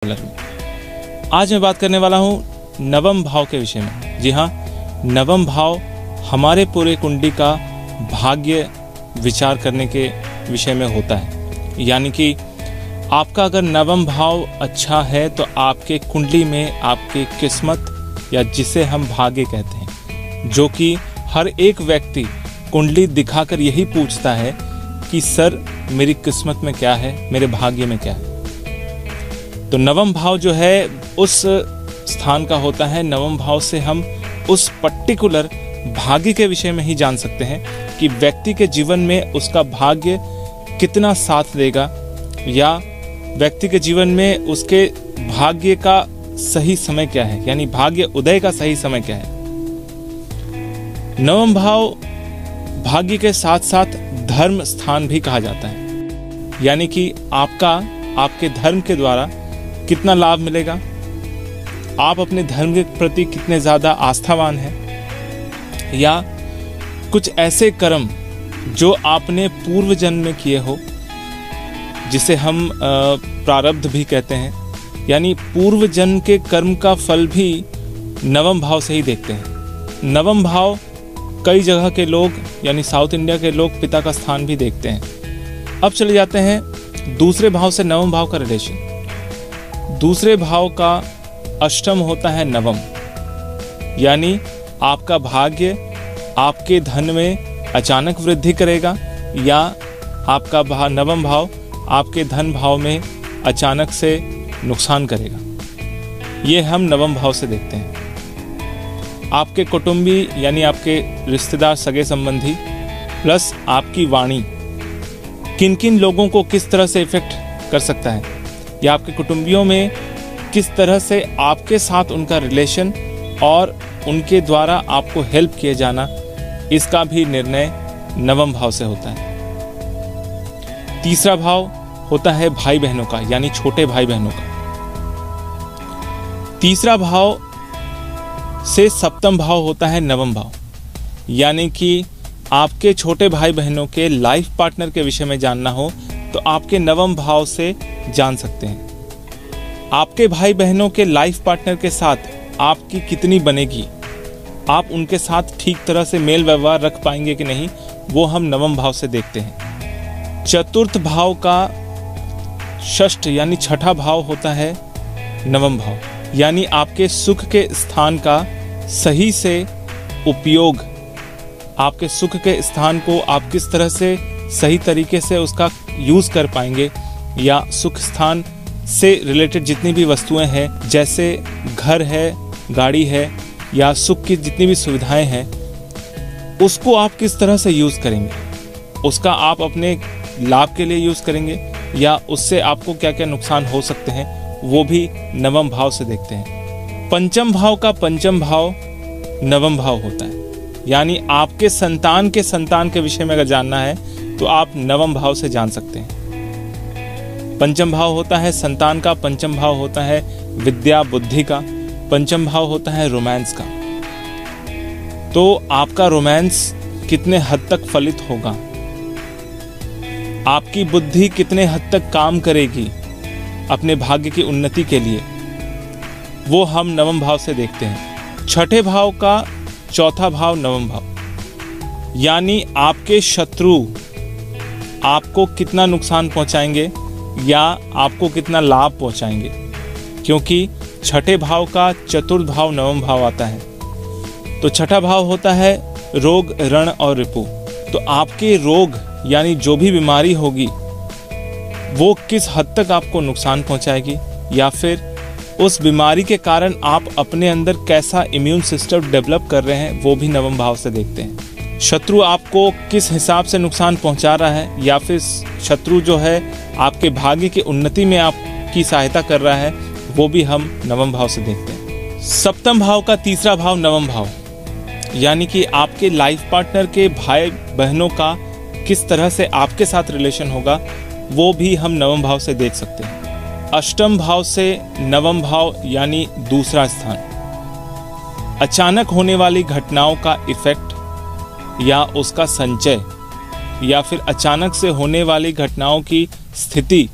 आज मैं बात करने वाला हूँ नवम भाव के विषय में। जी हाँ, नवम भाव हमारे पूरे कुंडली का भाग्य विचार करने के विषय में होता है। यानी कि आपका अगर नवम भाव अच्छा है तो आपके कुंडली में आपकी किस्मत या जिसे हम भाग्य कहते हैं, जो कि हर एक व्यक्ति कुंडली दिखाकर यही पूछता है कि सर मेरी किस्मत में क्या है, मेरे भाग्य में क्या है। तो नवम भाव जो है उस स्थान का होता है। नवम भाव से हम उस पर्टिकुलर भाग्य के विषय में ही जान सकते हैं कि व्यक्ति के जीवन में उसका भाग्य कितना साथ देगा या व्यक्ति के जीवन में उसके भाग्य का सही समय क्या है, यानी भाग्य उदय का सही समय क्या है। नवम भाव भाग्य के साथ साथ धर्म स्थान भी कहा जाता है। यानी कि आपके धर्म के द्वारा कितना लाभ मिलेगा, आप अपने धर्म के प्रति कितने ज़्यादा आस्थावान हैं, या कुछ ऐसे कर्म जो आपने पूर्व जन्म में किए हो, जिसे हम प्रारब्ध भी कहते हैं। यानी पूर्व जन्म के कर्म का फल भी नवम भाव से ही देखते हैं। नवम भाव कई जगह के लोग यानी साउथ इंडिया के लोग पिता का स्थान भी देखते हैं। अब चले जाते हैं दूसरे भाव से नवम भाव का रिलेशन। दूसरे भाव का अष्टम होता है नवम, यानी आपका भाग्य आपके धन में अचानक वृद्धि करेगा या आपका नवम भाव आपके धन भाव में अचानक से नुकसान करेगा। ये हम नवम भाव से देखते हैं। आपके कुटुंबी यानी आपके रिश्तेदार, सगे संबंधी प्लस आपकी वाणी किन किन लोगों को किस तरह से इफेक्ट कर सकता है, या आपके कुटुंबियों में किस तरह से आपके साथ उनका रिलेशन और उनके द्वारा आपको हेल्प किए जाना, इसका भी निर्णय नवम भाव से होता है। तीसरा भाव होता है भाई बहनों का, यानी छोटे भाई बहनों का। तीसरा भाव से सप्तम भाव होता है नवम भाव, यानी कि आपके छोटे भाई बहनों के लाइफ पार्टनर के विषय में जानना हो तो आपके नवम भाव से जान सकते हैं। आपके भाई बहनों के लाइफ पार्टनर के साथ आपकी कितनी बनेगी, आप उनके साथ ठीक तरह से मेल व्यवहार रख पाएंगे कि नहीं, वो हम नवम भाव से देखते हैं। चतुर्थ भाव का षष्ठ यानी छठा भाव होता है नवम भाव, यानी आपके सुख के स्थान का सही से उपयोग, आपके सुख के स्थान को आप किस तरह से सही तरीके से उसका यूज कर पाएंगे, या सुख स्थान से रिलेटेड जितनी भी वस्तुएं हैं, जैसे घर है, गाड़ी है, या सुख की जितनी भी सुविधाएं हैं, उसको आप किस तरह से यूज करेंगे, उसका आप अपने लाभ के लिए यूज करेंगे या उससे आपको क्या क्या नुकसान हो सकते हैं, वो भी नवम भाव से देखते हैं। पंचम भाव का पंचम भाव नवम भाव होता है, यानी आपके संतान के विषय में अगर जानना है तो आप नवम भाव से जान सकते हैं। पंचम भाव होता है संतान का, पंचम भाव होता है विद्या बुद्धि का, पंचम भाव होता है रोमांस का। तो आपका रोमांस कितने हद तक फलित होगा, आपकी बुद्धि कितने हद तक काम करेगी अपने भाग्य की उन्नति के लिए, वो हम नवम भाव से देखते हैं। छठे भाव का चौथा भाव नवम भाव, यानी आपके शत्रु आपको कितना नुकसान पहुंचाएंगे या आपको कितना लाभ पहुंचाएंगे, क्योंकि छठे भाव का चतुर्थ भाव नवम भाव आता है। तो छठा भाव होता है रोग, ऋण और रिपु। तो आपके रोग यानी जो भी बीमारी होगी वो किस हद तक आपको नुकसान पहुंचाएगी, या फिर उस बीमारी के कारण आप अपने अंदर कैसा इम्यून सिस्टम डेवलप कर रहे हैं, वो भी नवम भाव से देखते हैं। शत्रु आपको किस हिसाब से नुकसान पहुंचा रहा है, या फिर शत्रु जो है आपके भाग्य की उन्नति में आपकी सहायता कर रहा है, वो भी हम नवम भाव से देखते हैं। सप्तम भाव का तीसरा भाव नवम भाव, यानी कि आपके लाइफ पार्टनर के भाई बहनों का किस तरह से आपके साथ रिलेशन होगा, वो भी हम नवम भाव से देख सकते हैं। अष्टम भाव से नवम भाव यानी दूसरा स्थान, अचानक होने वाली घटनाओं का इफेक्ट या उसका संचय, या फिर अचानक से होने वाली घटनाओं की स्थिति,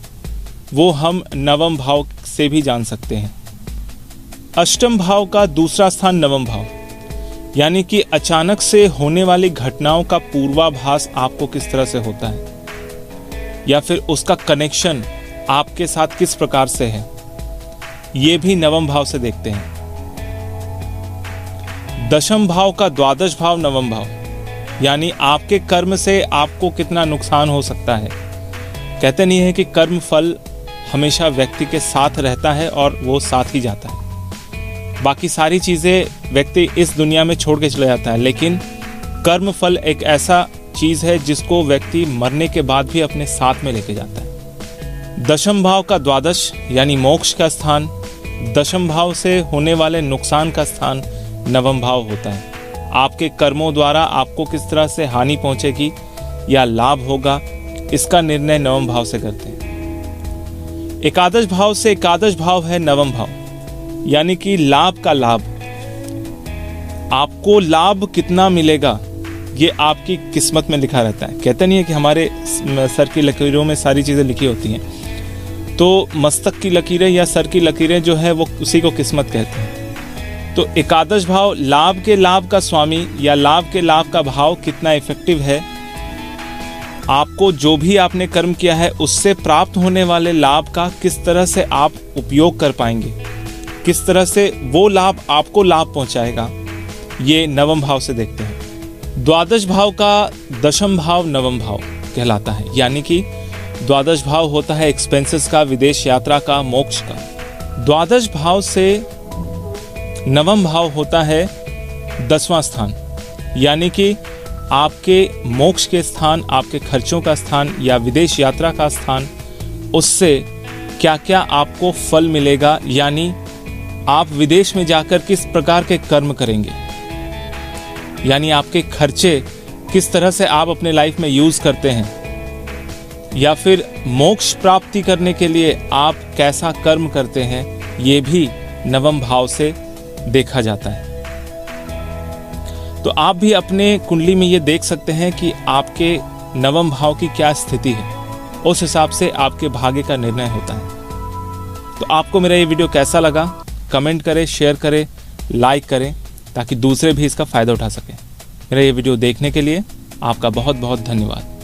वो हम नवम भाव से भी जान सकते हैं। अष्टम भाव का दूसरा स्थान नवम भाव, यानी कि अचानक से होने वाली घटनाओं का पूर्वाभास आपको किस तरह से होता है, या फिर उसका कनेक्शन आपके साथ किस प्रकार से है, ये भी नवम भाव से देखते हैं। दशम भाव का द्वादश भाव नवम भाव, यानी आपके कर्म से आपको कितना नुकसान हो सकता है। कहते नहीं है कि कर्म फल हमेशा व्यक्ति के साथ रहता है और वो साथ ही जाता है। बाकी सारी चीज़ें व्यक्ति इस दुनिया में छोड़ के चला जाता है, लेकिन कर्म फल एक ऐसा चीज़ है जिसको व्यक्ति मरने के बाद भी अपने साथ में लेके जाता है। दशम भाव का द्वादश यानी मोक्ष का स्थान, दशम भाव से होने वाले नुकसान का स्थान नवम भाव होता है। आपके कर्मों द्वारा आपको किस तरह से हानि पहुंचेगी या लाभ होगा, इसका निर्णय नवम भाव से करते हैं। एकादश भाव से एकादश भाव है नवम भाव, यानी कि लाभ का लाभ। आपको लाभ कितना मिलेगा ये आपकी किस्मत में लिखा रहता है। कहते नहीं है कि हमारे सर की लकीरों में सारी चीज़ें लिखी होती हैं, तो मस्तक की लकीरें या सर की लकीरें जो है वो उसी को किस्मत कहते हैं। तो एकादश भाव लाभ के लाभ का स्वामी या लाभ के लाभ का भाव कितना इफेक्टिव है, आपको जो भी आपने कर्म किया है उससे प्राप्त होने वाले लाभ का किस तरह से आप उपयोग कर पाएंगे, किस तरह से वो लाभ आपको लाभ पहुंचाएगा, ये नवम भाव से देखते हैं। द्वादश भाव का दशम भाव नवम भाव कहलाता है, यानी कि द्वादश भाव होता है एक्सपेंसेस का, विदेश यात्रा का, मोक्ष का। द्वादश भाव से नवम भाव होता है 10वां स्थान, यानी कि आपके मोक्ष के स्थान, आपके खर्चों का स्थान या विदेश यात्रा का स्थान, उससे क्या क्या आपको फल मिलेगा, यानी आप विदेश में जाकर किस प्रकार के कर्म करेंगे, यानी आपके खर्चे किस तरह से आप अपने लाइफ में यूज करते हैं, या फिर मोक्ष प्राप्ति करने के लिए आप कैसा कर्म करते हैं, ये भी नवम भाव से देखा जाता है। तो आप भी अपने कुंडली में ये देख सकते हैं कि आपके नवम भाव की क्या स्थिति है, उस हिसाब से आपके भाग्य का निर्णय होता है। तो आपको मेरा ये वीडियो कैसा लगा, कमेंट करें, शेयर करें, लाइक करें, ताकि दूसरे भी इसका फ़ायदा उठा सकें। मेरा ये वीडियो देखने के लिए आपका बहुत बहुत धन्यवाद।